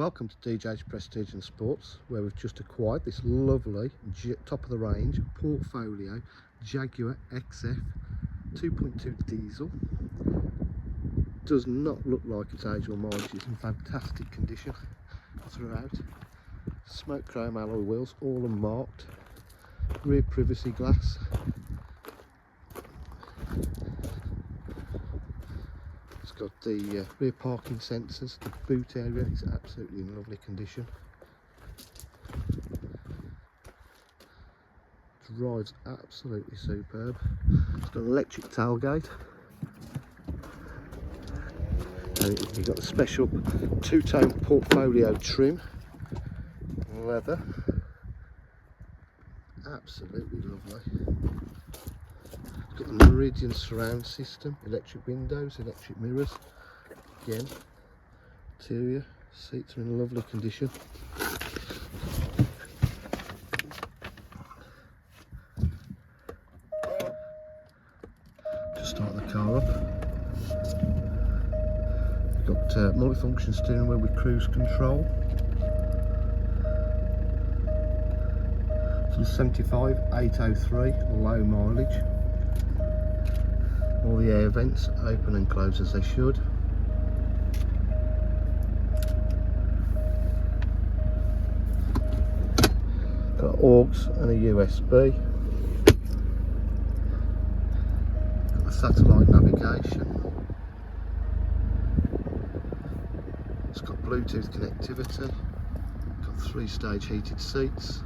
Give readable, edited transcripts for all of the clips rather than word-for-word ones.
Welcome to DJ's Prestige and Sports, where we've just acquired this lovely top of the range portfolio Jaguar XF 2.2 diesel. Does not look like its age or mileage. It's in fantastic condition throughout. Smoke chrome alloy wheels, all unmarked. Rear privacy glass. It's got the rear parking sensors. The boot area is absolutely in lovely condition. Drives absolutely superb. It's got an electric tailgate. And you've got the special two-tone portfolio trim, leather. Absolutely lovely. It's got the Meridian surround system, electric windows, electric mirrors. Again, interior seats are in lovely condition. Just start the car up. You've got multifunction steering wheel with cruise control. It's 75,803, low mileage. All the air vents open and close as they should. Got AUX and a USB. Got the satellite navigation. It's got Bluetooth connectivity. Got 3-stage heated seats.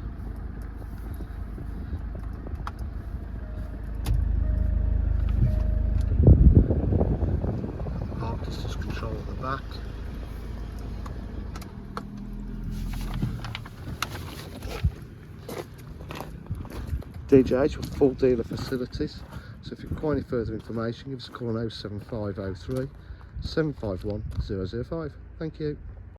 Park distance control at the back. DJH with full dealer facilities, so if you require any further information, give us a call on 07503 751 005. Thank you.